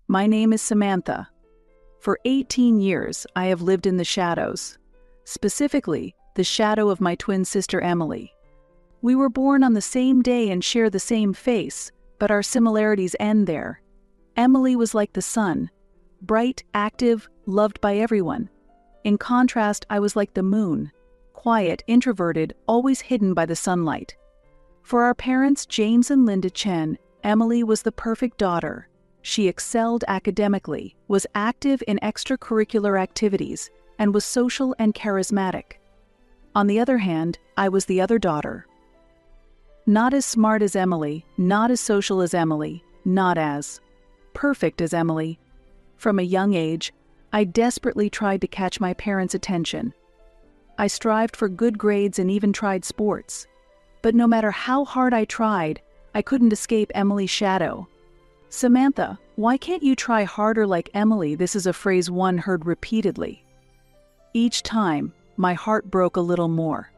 My name is Samantha. For 18 years, I have lived in the shadows. Specifically, the shadow of my twin sister Emily. We were born on the same day and share the same face, but our similarities end there. Emily was like the sun, bright, active, loved by everyone. In contrast, I was like the moon, quiet, introverted, always hidden by the sunlight. For our parents, James and Linda Chen, Emily was the perfect daughter. She excelled academically, was active in extracurricular activities, and was social and charismatic. On the other hand, I was the other daughter. Not as smart as Emily, not as social as Emily, not as perfect as Emily. From a young age, I desperately tried to catch my parents' attention. I strived for good grades and even tried sports. But no matter how hard I tried, I couldn't escape Emily's shadow. "Samantha, why can't you try harder like Emily?" This is a phrase one heard repeatedly. Each time, my heart broke a little more.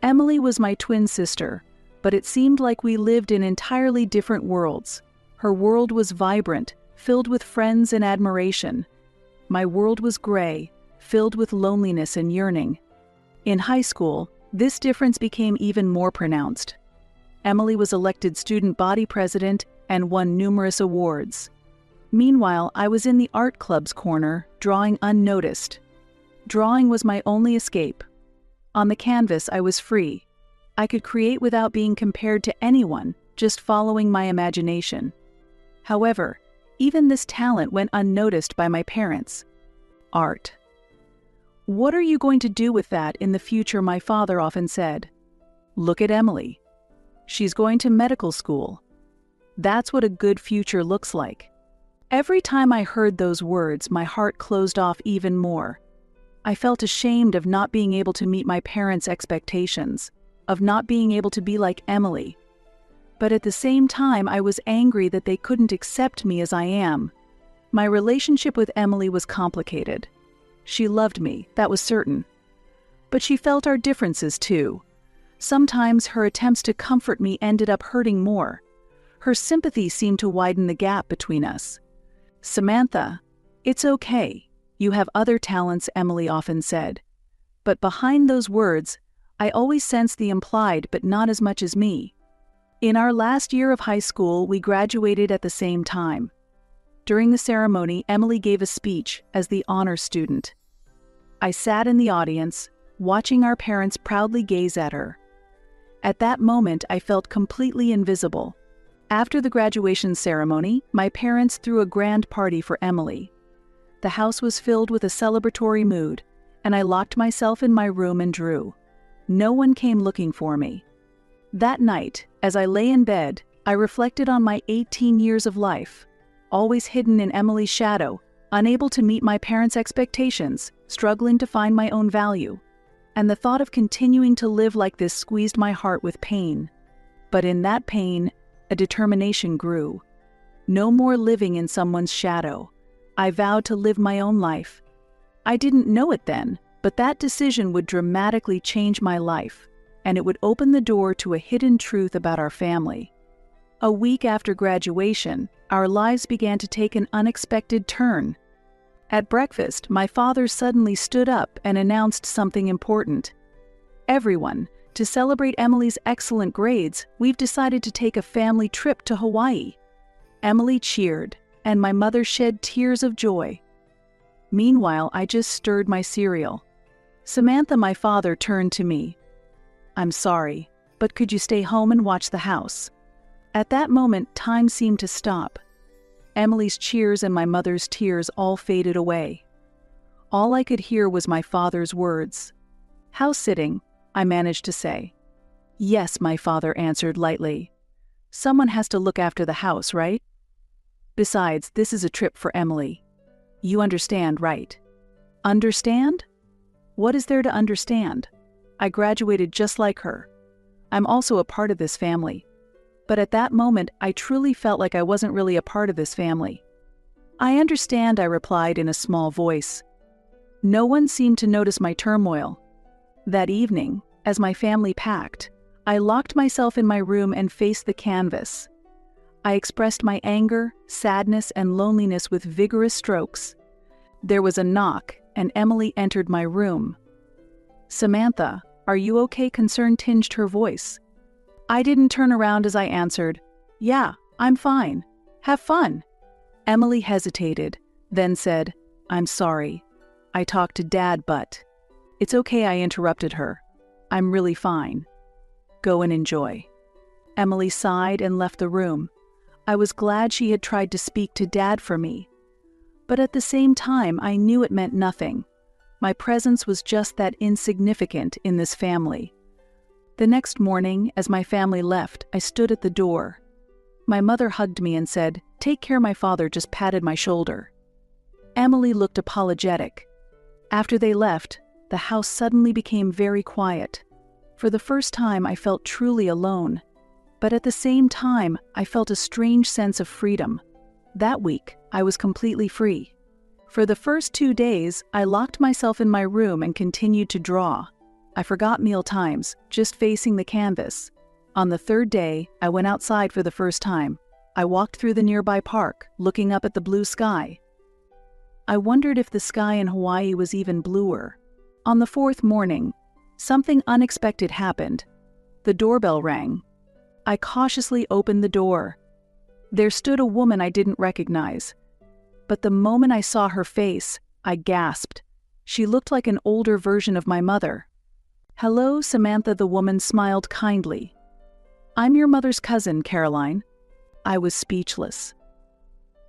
Emily was my twin sister, but it seemed like we lived in entirely different worlds. Her world was vibrant, filled with friends and admiration. My world was gray, filled with loneliness and yearning. In high school, this difference became even more pronounced. Emily was elected student body president and won numerous awards. Meanwhile, I was in the art club's corner, drawing unnoticed. Drawing was my only escape. On the canvas, I was free. I could create without being compared to anyone, just following my imagination. However, even this talent went unnoticed by my parents. Art. "What are you going to do with that in the future?" my father often said. "Look at Emily. She's going to medical school. That's what a good future looks like." Every time I heard those words, my heart closed off even more. I felt ashamed of not being able to meet my parents' expectations, of not being able to be like Emily. But at the same time, I was angry that they couldn't accept me as I am. My relationship with Emily was complicated. She loved me, that was certain. But she felt our differences too. Sometimes her attempts to comfort me ended up hurting more. Her sympathy seemed to widen the gap between us. "Samantha, it's okay. You have other talents," Emily often said. But behind those words, I always sensed the implied, but not as much as me. In our last year of high school, we graduated at the same time. During the ceremony, Emily gave a speech as the honor student. I sat in the audience, watching our parents proudly gaze at her. At that moment, I felt completely invisible. After the graduation ceremony, my parents threw a grand party for Emily. The house was filled with a celebratory mood, and I locked myself in my room and drew. No one came looking for me. That night, as I lay in bed, I reflected on my 18 years of life, always hidden in Emily's shadow, unable to meet my parents' expectations, struggling to find my own value. And the thought of continuing to live like this squeezed my heart with pain. But in that pain, a determination grew. No more living in someone's shadow. I vowed to live my own life. I didn't know it then, but that decision would dramatically change my life, and it would open the door to a hidden truth about our family. A week after graduation, our lives began to take an unexpected turn. At breakfast, my father suddenly stood up and announced something important. "Everyone, to celebrate Emily's excellent grades, we've decided to take a family trip to Hawaii." Emily cheered, and my mother shed tears of joy. Meanwhile, I just stirred my cereal. "Samantha," my father turned to me. "I'm sorry, but could you stay home and watch the house?" At that moment, time seemed to stop. Emily's cheers and my mother's tears all faded away. All I could hear was my father's words. "House sitting," I managed to say. "Yes," my father answered lightly. "Someone has to look after the house, right? Besides, this is a trip for Emily. You understand, right?" "Understand? What is there to understand? I graduated just like her. I'm also a part of this family." But at that moment, I truly felt like I wasn't really a part of this family. "I understand," I replied in a small voice. No one seemed to notice my turmoil. That evening, as my family packed, I locked myself in my room and faced the canvas. I expressed my anger, sadness, and loneliness with vigorous strokes. There was a knock, and Emily entered my room. "Samantha, are you okay?" Concern tinged her voice. I didn't turn around as I answered, "Yeah, I'm fine. Have fun." Emily hesitated, then said, "I'm sorry. I talked to Dad, but—" "It's okay," I interrupted her. "I'm really fine. Go and enjoy." Emily sighed and left the room. I was glad she had tried to speak to Dad for me. But at the same time, I knew it meant nothing. My presence was just that insignificant in this family. The next morning, as my family left, I stood at the door. My mother hugged me and said, "Take care." My father just patted my shoulder. Emily looked apologetic. After they left, the house suddenly became very quiet. For the first time, I felt truly alone. But at the same time, I felt a strange sense of freedom. That week, I was completely free. For the first 2 days, I locked myself in my room and continued to draw. I forgot meal times, just facing the canvas. On the 3rd day, I went outside for the first time. I walked through the nearby park, looking up at the blue sky. I wondered if the sky in Hawaii was even bluer. On the 4th morning, something unexpected happened. The doorbell rang. I cautiously opened the door. There stood a woman I didn't recognize. But the moment I saw her face, I gasped. She looked like an older version of my mother. "Hello, Samantha," the woman smiled kindly. "I'm your mother's cousin, Caroline." I was speechless.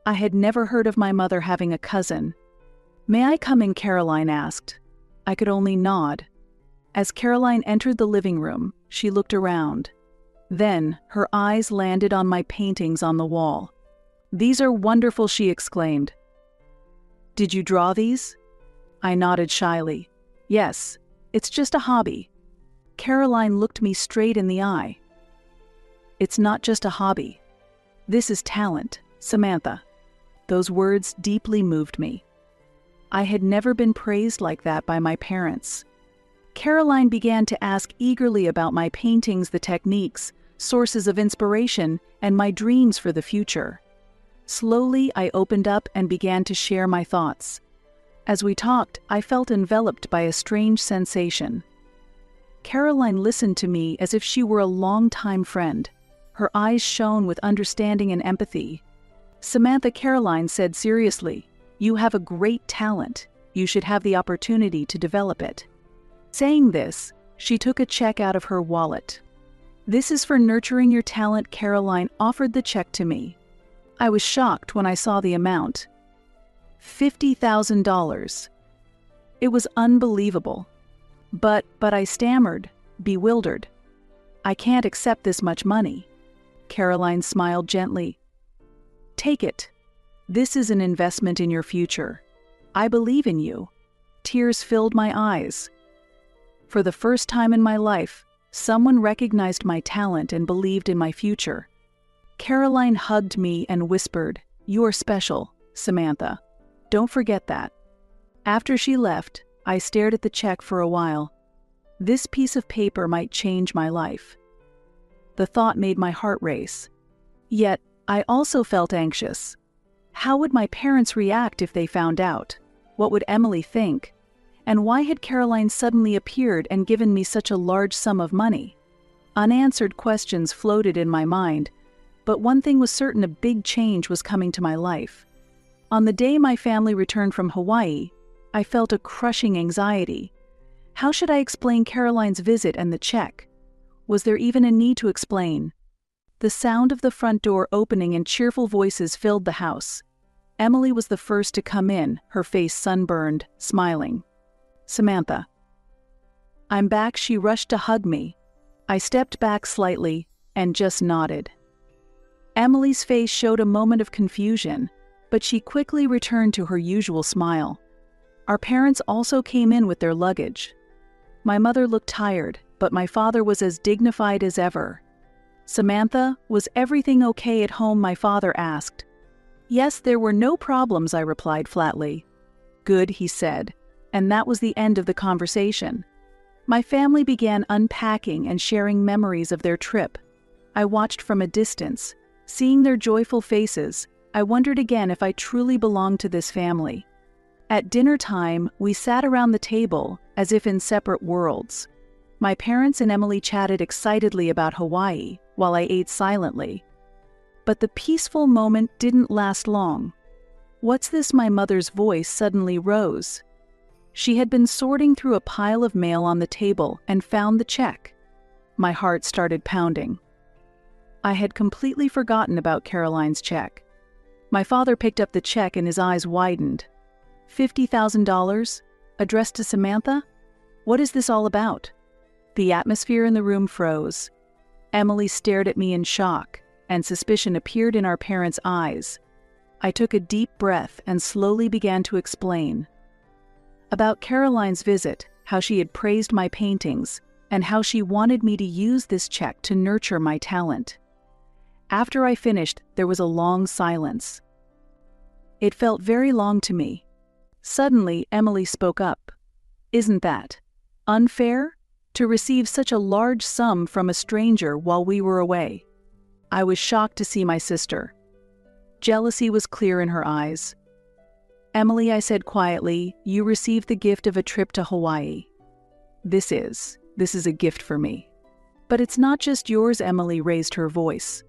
I had never heard of my mother having a cousin. "May I come in?" Caroline asked. I could only nod. As Caroline entered the living room, she looked around. Then, her eyes landed on my paintings on the wall. "These are wonderful," she exclaimed. "Did you draw these?" I nodded shyly. "Yes, it's just a hobby." Caroline looked me straight in the eye. "It's not just a hobby. This is talent, Samantha." Those words deeply moved me. I had never been praised like that by my parents. Caroline began to ask eagerly about my paintings, the techniques, sources of inspiration, and my dreams for the future. Slowly, I opened up and began to share my thoughts. As we talked, I felt enveloped by a strange sensation. Caroline listened to me as if she were a long-time friend. Her eyes shone with understanding and empathy. "Samantha," Caroline said seriously, "you have a great talent. You should have the opportunity to develop it." Saying this, she took a check out of her wallet. "This is for nurturing your talent." Caroline offered the check to me. I was shocked when I saw the amount. $50,000. It was unbelievable. But I stammered, bewildered. "I can't accept this much money." Caroline smiled gently. "Take it. This is an investment in your future. I believe in you." Tears filled my eyes. For the first time in my life, someone recognized my talent and believed in my future. Caroline hugged me and whispered, "You're special, Samantha. Don't forget that." After she left, I stared at the check for a while. This piece of paper might change my life. The thought made my heart race. Yet, I also felt anxious. How would my parents react if they found out? What would Emily think? And why had Caroline suddenly appeared and given me such a large sum of money? Unanswered questions floated in my mind, but one thing was certain: a big change was coming to my life. On the day my family returned from Hawaii, I felt a crushing anxiety. How should I explain Caroline's visit and the check? Was there even a need to explain? The sound of the front door opening and cheerful voices filled the house. Emily was the first to come in, her face sunburned, smiling. "Samantha." "I'm back." She rushed to hug me. I stepped back slightly and just nodded. Emily's face showed a moment of confusion, but she quickly returned to her usual smile. Our parents also came in with their luggage. My mother looked tired, but my father was as dignified as ever. "Samantha, was everything okay at home?" my father asked. "Yes, there were no problems," I replied flatly. "Good," he said, and that was the end of the conversation. My family began unpacking and sharing memories of their trip. I watched from a distance, Seeing their joyful faces, I wondered again if I truly belonged to this family. At dinner time, we sat around the table as if in separate worlds. My parents and Emily chatted excitedly about Hawaii while I ate silently. But the peaceful moment didn't last long. "What's this?" my mother's voice suddenly rose. She had been sorting through a pile of mail on the table and found the check. My heart started pounding. I had completely forgotten about Caroline's check. My father picked up the check and his eyes widened. $50,000? Addressed to Samantha? What is this all about? The atmosphere in the room froze. Emily stared at me in shock, and suspicion appeared in our parents' eyes. I took a deep breath and slowly began to explain. About Caroline's visit, how she had praised my paintings, and how she wanted me to use this check to nurture my talent. After I finished, there was a long silence. It felt very long to me. Suddenly, Emily spoke up. "Isn't that unfair? To receive such a large sum from a stranger while we were away?" I was shocked to see my sister. Jealousy was clear in her eyes. "Emily," I said quietly, "you received the gift of a trip to Hawaii. This is a gift for me." "But it's not just yours," Emily raised her voice.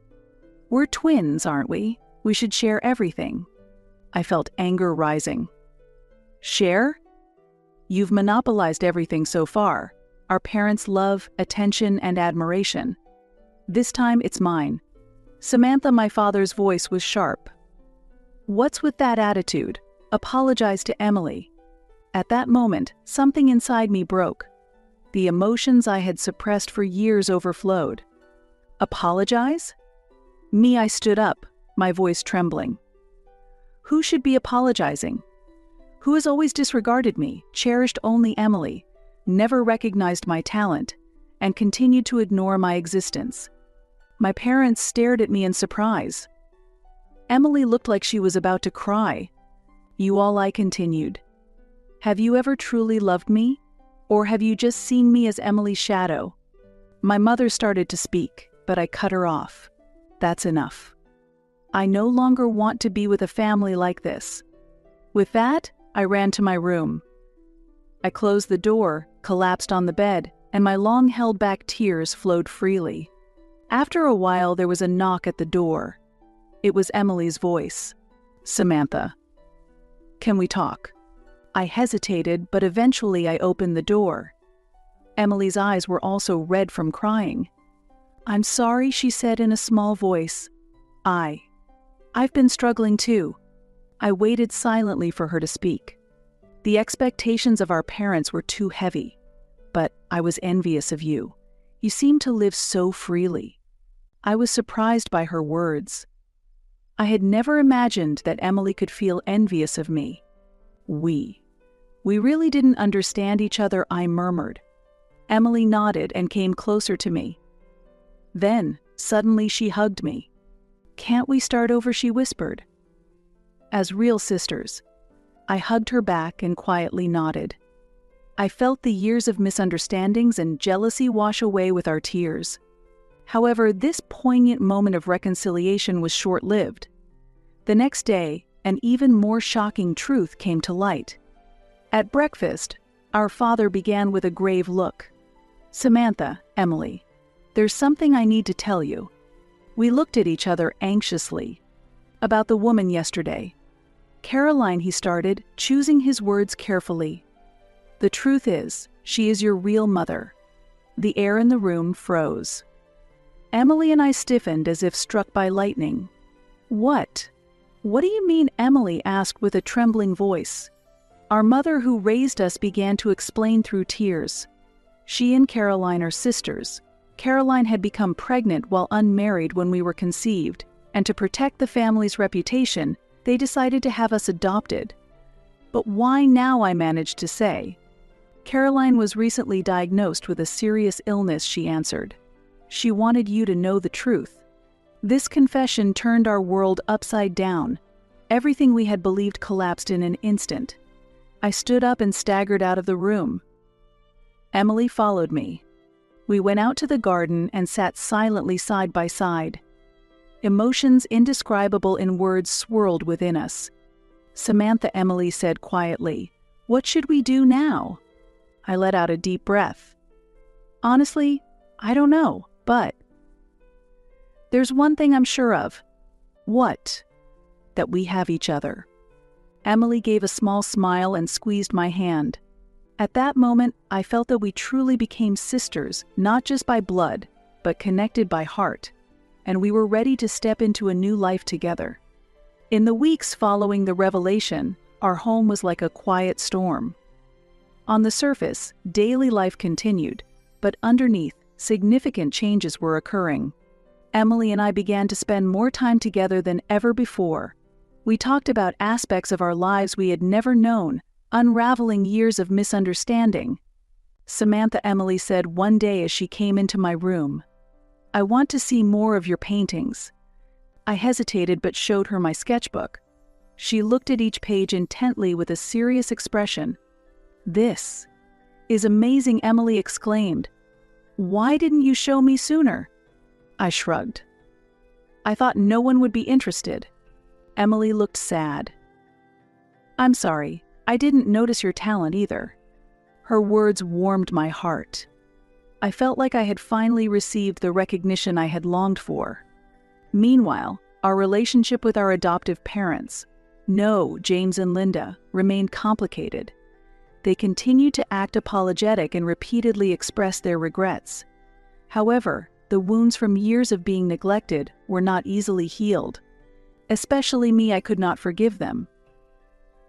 "We're twins, aren't we? We should share everything." I felt anger rising. "Share? You've monopolized everything so far. Our parents' love, attention, and admiration. This time it's mine." "Samantha," my father's voice was sharp. "What's with that attitude? Apologize to Emily." At that moment, something inside me broke. The emotions I had suppressed for years overflowed. Apologize? Me, I stood up, my voice trembling. Who should be apologizing? Who has always disregarded me, cherished only Emily, never recognized my talent, and continued to ignore my existence? My parents stared at me in surprise. Emily looked like she was about to cry. "You all," I continued. "Have you ever truly loved me? Or have you just seen me as Emily's shadow?" My mother started to speak, but I cut her off. "That's enough. I no longer want to be with a family like this." With that, I ran to my room. I closed the door, collapsed on the bed, and my long-held-back tears flowed freely. After a while, there was a knock at the door. It was Emily's voice. "Samantha, can we talk?" I hesitated, but eventually I opened the door. Emily's eyes were also red from crying. "I'm sorry," she said in a small voice. I've been struggling too." I waited silently for her to speak. The expectations of our parents were too heavy. "But I was envious of you. You seem to live so freely." I was surprised by her words. I had never imagined that Emily could feel envious of me. We really didn't understand each other," I murmured. Emily nodded and came closer to me. Then, suddenly she hugged me. "Can't we start over?" she whispered. As real sisters, I hugged her back and quietly nodded. I felt the years of misunderstandings and jealousy wash away with our tears. However, this poignant moment of reconciliation was short-lived. The next day, an even more shocking truth came to light. At breakfast, our father began with a grave look. "Samantha, Emily, there's something I need to tell you." We looked at each other anxiously. "About the woman yesterday." "Caroline," he started, choosing his words carefully. "The truth is, she is your real mother." The air in the room froze. Emily and I stiffened as if struck by lightning. "What? What do you mean?" Emily asked with a trembling voice. Our mother who raised us began to explain through tears. She and Caroline are sisters. Caroline had become pregnant while unmarried when we were conceived, and to protect the family's reputation, they decided to have us adopted. "But why now?" I managed to say. "Caroline was recently diagnosed with a serious illness," she answered. "She wanted you to know the truth." This confession turned our world upside down. Everything we had believed collapsed in an instant. I stood up and staggered out of the room. Emily followed me. We went out to the garden and sat silently side by side. Emotions indescribable in words swirled within us. "Samantha," Emily said quietly, "what should we do now?" I let out a deep breath. "Honestly, I don't know, but there's one thing I'm sure of." "What?" "That we have each other." Emily gave a small smile and squeezed my hand. At that moment, I felt that we truly became sisters, not just by blood, but connected by heart, and we were ready to step into a new life together. In the weeks following the revelation, our home was like a quiet storm. On the surface, daily life continued, but underneath, significant changes were occurring. Emily and I began to spend more time together than ever before. We talked about aspects of our lives we had never known, unraveling years of misunderstanding. "Samantha," Emily said one day as she came into my room, "I want to see more of your paintings." I hesitated but showed her my sketchbook. She looked at each page intently with a serious expression. "This is amazing," Emily exclaimed. "Why didn't you show me sooner?" I shrugged. "I thought no one would be interested." Emily looked sad. "I'm sorry, I didn't notice your talent either." Her words warmed my heart. I felt like I had finally received the recognition I had longed for. Meanwhile, our relationship with our adoptive parents, James and Linda, remained complicated. They continued to act apologetic and repeatedly express their regrets. However, the wounds from years of being neglected were not easily healed. Especially me, I could not forgive them.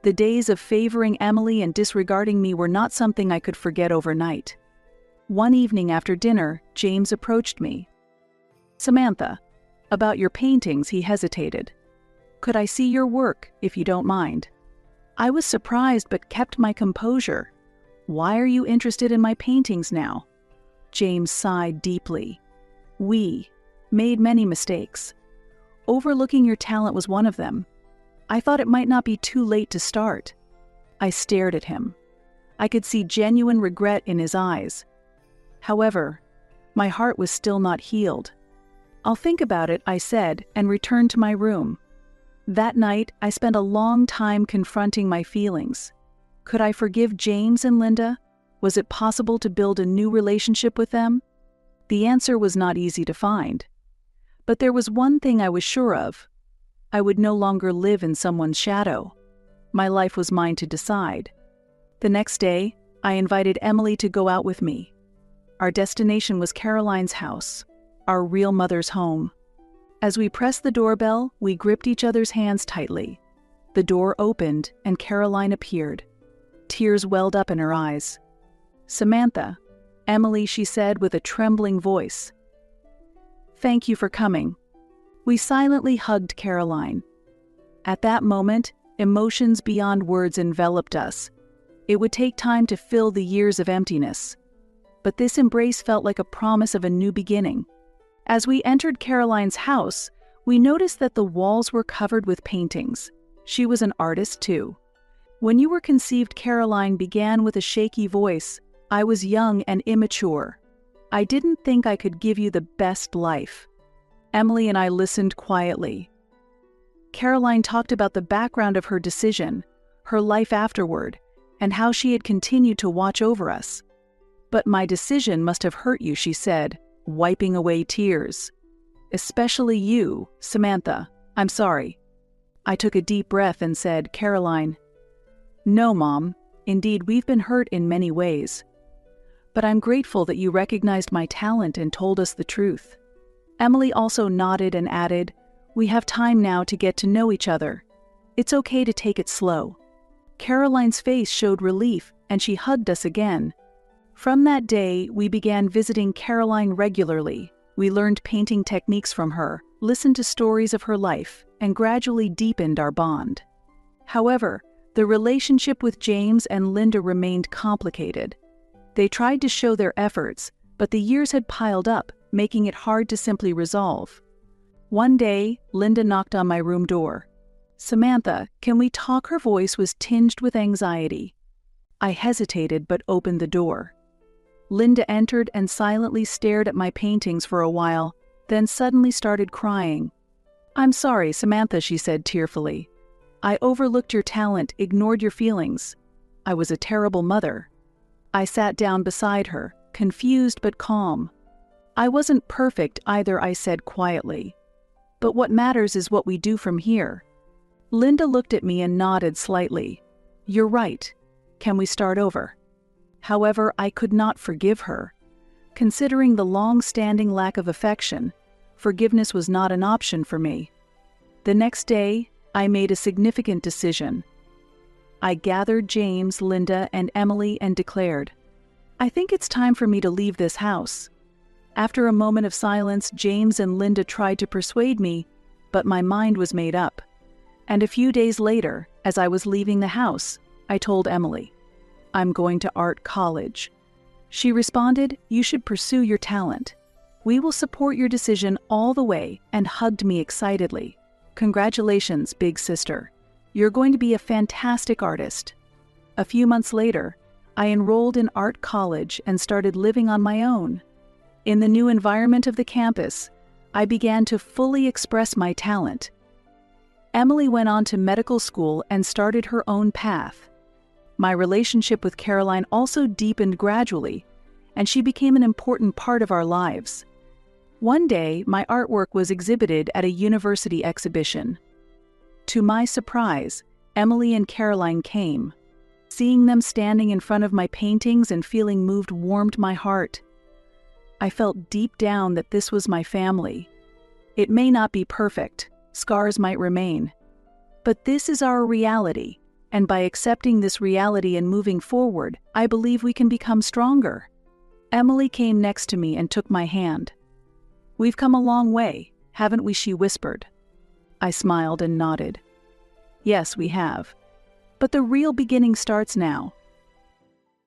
The days of favoring Emily and disregarding me were not something I could forget overnight. One evening after dinner, James approached me. "Samantha, about your paintings," he hesitated. "Could I see your work, if you don't mind?" I was surprised but kept my composure. "Why are you interested in my paintings now?" James sighed deeply. "We made many mistakes. Overlooking your talent was one of them. I thought it might not be too late to start." I stared at him. I could see genuine regret in his eyes. However, my heart was still not healed. "I'll think about it," I said, and returned to my room. That night, I spent a long time confronting my feelings. Could I forgive James and Linda? Was it possible to build a new relationship with them? The answer was not easy to find. But there was one thing I was sure of. I would no longer live in someone's shadow. My life was mine to decide. The next day, I invited Emily to go out with me. Our destination was Caroline's house, our real mother's home. As we pressed the doorbell, we gripped each other's hands tightly. The door opened and Caroline appeared. Tears welled up in her eyes. "Samantha," Emily, she said with a trembling voice. "Thank you for coming." We silently hugged Caroline. At that moment, emotions beyond words enveloped us. It would take time to fill the years of emptiness. But this embrace felt like a promise of a new beginning. As we entered Caroline's house, we noticed that the walls were covered with paintings. She was an artist too. "When you were conceived," Caroline began with a shaky voice, "I was young and immature. I didn't think I could give you the best life." Emily and I listened quietly. Caroline talked about the background of her decision, her life afterward, and how she had continued to watch over us. "But my decision must have hurt you," she said, wiping away tears. "Especially you, Samantha. I'm sorry." I took a deep breath and said, "Caroline, no, Mom. Indeed, we've been hurt in many ways. But I'm grateful that you recognized my talent and told us the truth." Emily also nodded and added, "We have time now to get to know each other. It's okay to take it slow." Caroline's face showed relief, and she hugged us again. From that day, we began visiting Caroline regularly. We learned painting techniques from her, listened to stories of her life, and gradually deepened our bond. However, the relationship with James and Linda remained complicated. They tried to show their efforts, but the years had piled up, making it hard to simply resolve. One day, Linda knocked on my room door. "Samantha, can we talk?" Her voice was tinged with anxiety. I hesitated but opened the door. Linda entered and silently stared at my paintings for a while, then suddenly started crying. "I'm sorry, Samantha," she said tearfully. "I overlooked your talent, ignored your feelings. I was a terrible mother." I sat down beside her, confused but calm. "I wasn't perfect either," I said quietly. "But what matters is what we do from here." Linda looked at me and nodded slightly. "You're right. Can we start over?" However, I could not forgive her. Considering the long-standing lack of affection, forgiveness was not an option for me. The next day, I made a significant decision. I gathered James, Linda, and Emily and declared, "I think it's time for me to leave this house." After a moment of silence, James and Linda tried to persuade me, but my mind was made up. And a few days later, as I was leaving the house, I told Emily, "I'm going to art college." She responded, "You should pursue your talent. We will support your decision all the way," and hugged me excitedly. "Congratulations, big sister. You're going to be a fantastic artist." A few months later, I enrolled in art college and started living on my own. In the new environment of the campus, I began to fully express my talent. Emily went on to medical school and started her own path. My relationship with Caroline also deepened gradually, and she became an important part of our lives. One day, my artwork was exhibited at a university exhibition. To my surprise, Emily and Caroline came. Seeing them standing in front of my paintings and feeling moved warmed my heart. I felt deep down that this was my family. It may not be perfect, scars might remain, but this is our reality, and by accepting this reality and moving forward, I believe we can become stronger. Emily came next to me and took my hand. "We've come a long way, haven't we?" she whispered. I smiled and nodded. "Yes, we have. But the real beginning starts now.